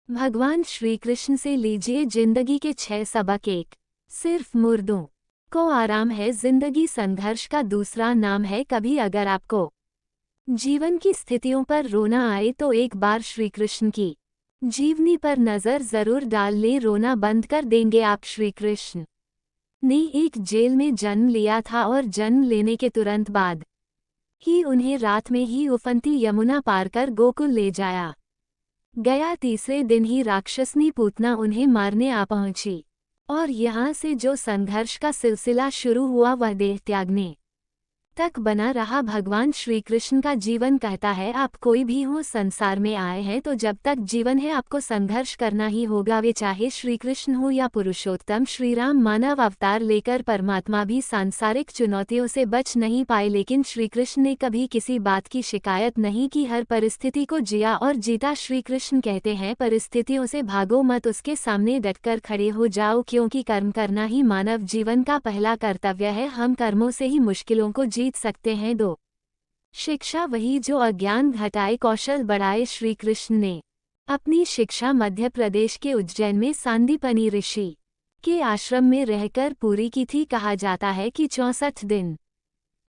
भगवान श्री कृष्ण से लीजिए जिंदगी के 6 सबक। एक, सिर्फ मुर्दों को आराम है जिंदगी संघर्ष का दूसरा नाम है। कभी अगर आपको जीवन की स्थितियों पर रोना आए तो एक बार श्री कृष्ण की जीवनी पर नजर जरूर डाल लें, रोना बंद कर देंगे आप। श्री कृष्ण ने एक जेल में जन्म लिया था और जन्म लेने के तुरंत बाद ही उन्हें रात में ही उफनती यमुना पार कर गोकुल ले जाया गया। तीसरे दिन ही राक्षसनी पूतना उन्हें मारने आ पहुंची और यहाँ से जो संघर्ष का सिलसिला शुरू हुआ वह देह त्यागने तक बना रहा। भगवान श्री कृष्ण का जीवन कहता है, आप कोई भी हो संसार में आए हैं तो जब तक जीवन है आपको संघर्ष करना ही होगा। वे चाहे श्री कृष्ण हो या पुरुषोत्तम श्री राम, मानव अवतार लेकर परमात्मा भी सांसारिक चुनौतियों से बच नहीं पाए, लेकिन श्री कृष्ण ने कभी किसी बात की शिकायत नहीं की। हर परिस्थिति को जिया और जीता। श्री कृष्ण कहते हैं, परिस्थितियों से भागो मत, उसके सामने डटकर खड़े हो जाओ, क्योंकि कर्म करना ही मानव जीवन का पहला कर्तव्य है। हम कर्मों से ही मुश्किलों को जीत सकते हैं। दो, शिक्षा वही जो अज्ञान घटाए कौशल बढ़ाए। श्री कृष्ण ने अपनी शिक्षा मध्य प्रदेश के उज्जैन में सांदीपनी ऋषि के आश्रम में रहकर पूरी की थी। कहा जाता है कि 64 दिन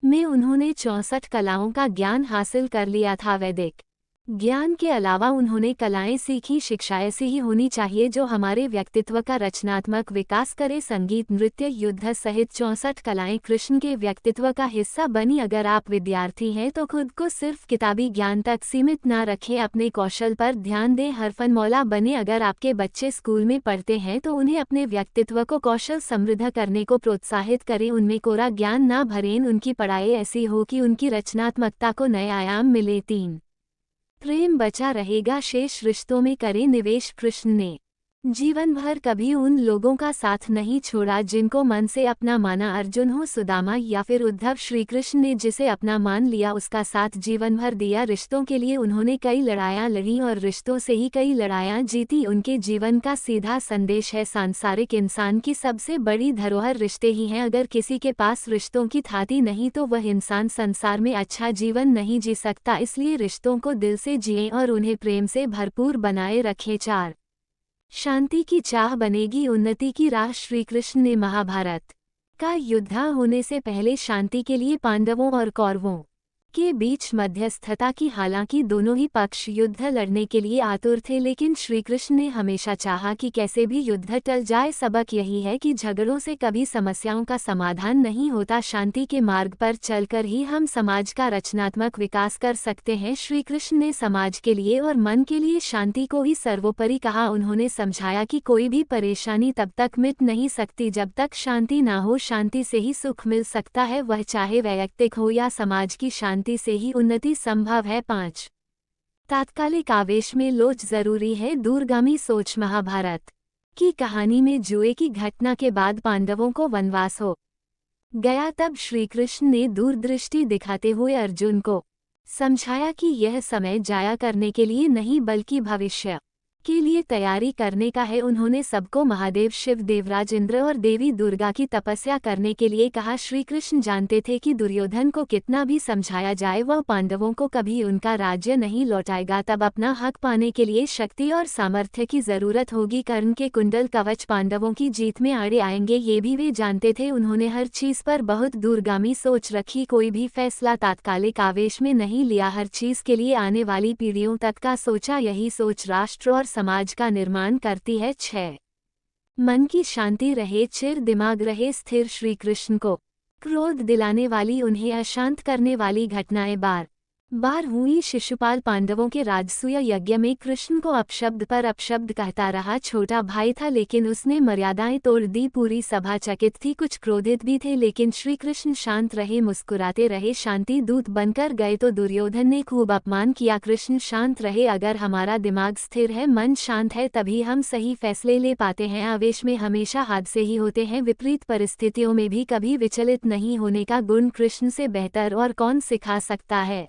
में उन्होंने 64 कलाओं का ज्ञान हासिल कर लिया था। वैदिक ज्ञान के अलावा उन्होंने कलाएं सीखी। शिक्षा ऐसी ही होनी चाहिए जो हमारे व्यक्तित्व का रचनात्मक विकास करे। संगीत, नृत्य, युद्ध सहित 64 कलाएं कृष्ण के व्यक्तित्व का हिस्सा बनी। अगर आप विद्यार्थी हैं तो खुद को सिर्फ किताबी ज्ञान तक सीमित न रखें, अपने कौशल पर ध्यान दें, हरफनमौला बने। अगर आपके बच्चे स्कूल में पढ़ते हैं तो उन्हें अपने व्यक्तित्व को कौशल समृद्ध करने को प्रोत्साहित करें, उनमें कोरा ज्ञान न भरें। उनकी पढ़ाई ऐसी हो कि उनकी रचनात्मकता को नए आयाम मिले। 3, प्रेम बचा रहेगा, शेष रिश्तों में करें निवेश। कृष्ण ने जीवन भर कभी उन लोगों का साथ नहीं छोड़ा जिनको मन से अपना माना। अर्जुन हो, सुदामा या फिर उद्धव, श्री कृष्ण ने जिसे अपना मान लिया उसका साथ जीवन भर दिया। रिश्तों के लिए उन्होंने कई लड़ाइयाँ लड़ी और रिश्तों से ही कई लड़ाइयाँ जीती। उनके जीवन का सीधा संदेश है, सांसारिक इंसान की सबसे बड़ी धरोहर रिश्ते ही हैं। अगर किसी के पास रिश्तों की थाती नहीं तो वह इंसान संसार में अच्छा जीवन नहीं जी सकता। इसलिए रिश्तों को दिल से जिएं और उन्हें प्रेम से भरपूर बनाए रखें। 4, शांति की चाह बनेगी उन्नति की राह। श्री कृष्ण ने महाभारत का युद्ध होने से पहले शांति के लिए पांडवों और कौरवों के बीच मध्यस्थता की। हालांकि दोनों ही पक्ष युद्ध लड़ने के लिए आतुर थे, लेकिन श्री कृष्ण ने हमेशा चाहा कि कैसे भी युद्ध टल जाए। सबक यही है कि झगड़ों से कभी समस्याओं का समाधान नहीं होता। शांति के मार्ग पर चलकर ही हम समाज का रचनात्मक विकास कर सकते हैं। श्री कृष्ण ने समाज के लिए और मन के लिए शांति को ही सर्वोपरि कहा। उन्होंने समझाया कि कोई भी परेशानी तब तक मिट नहीं सकती जब तक शांति ना हो। शांति से ही सुख मिल सकता है, वह चाहे वैयक्तिक हो या समाज की। शांति से ही उन्नति संभव है। 5, तात्कालिक आवेश में लोच जरूरी है, दूरगामी सोच। महाभारत की कहानी में जुए की घटना के बाद पांडवों को वनवास हो गया। तब श्री कृष्ण ने दूरदृष्टि दिखाते हुए अर्जुन को समझाया कि यह समय जाया करने के लिए नहीं बल्कि भविष्य के लिए तैयारी करने का है। उन्होंने सबको महादेव शिव, देवराज इंद्र और देवी दुर्गा की तपस्या करने के लिए कहा। श्री कृष्ण जानते थे कि दुर्योधन को कितना भी समझाया जाए वह पांडवों को कभी उनका राज्य नहीं लौटाएगा। तब अपना हक पाने के लिए शक्ति और सामर्थ्य की जरूरत होगी। कर्ण के कुंडल कवच पांडवों की जीत में आड़े आएंगे, ये भी वे जानते थे। उन्होंने हर चीज पर बहुत दूरगामी सोच रखी, कोई भी फैसला तात्कालिक आवेश में नहीं लिया, हर चीज के लिए आने वाली पीढ़ियों तक का सोचा। यही सोच राष्ट्र और समाज का निर्माण करती है। 6, मन की शांति रहे, चिर दिमाग रहे स्थिर। श्री कृष्ण को क्रोध दिलाने वाली, उन्हें अशांत करने वाली घटनाएं बार बार हुई। शिशुपाल पांडवों के राजसूय यज्ञ में कृष्ण को अपशब्द पर अपशब्द कहता रहा। छोटा भाई था लेकिन उसने मर्यादाएं तोड़ दी। पूरी सभा चकित थी, कुछ क्रोधित भी थे, लेकिन श्री कृष्ण शांत रहे, मुस्कुराते रहे, शांति दूत बनकर गए। तो दुर्योधन ने खूब अपमान किया, कृष्ण शांत रहे। अगर हमारा दिमाग स्थिर है, मन शांत है, तभी हम सही फैसले ले पाते हैं। आवेश में हमेशा हादसे ही होते हैं, विपरीत परिस्थितियों में भी कभी विचलित नहीं होने का गुण कृष्ण से बेहतर और कौन सिखा सकता है।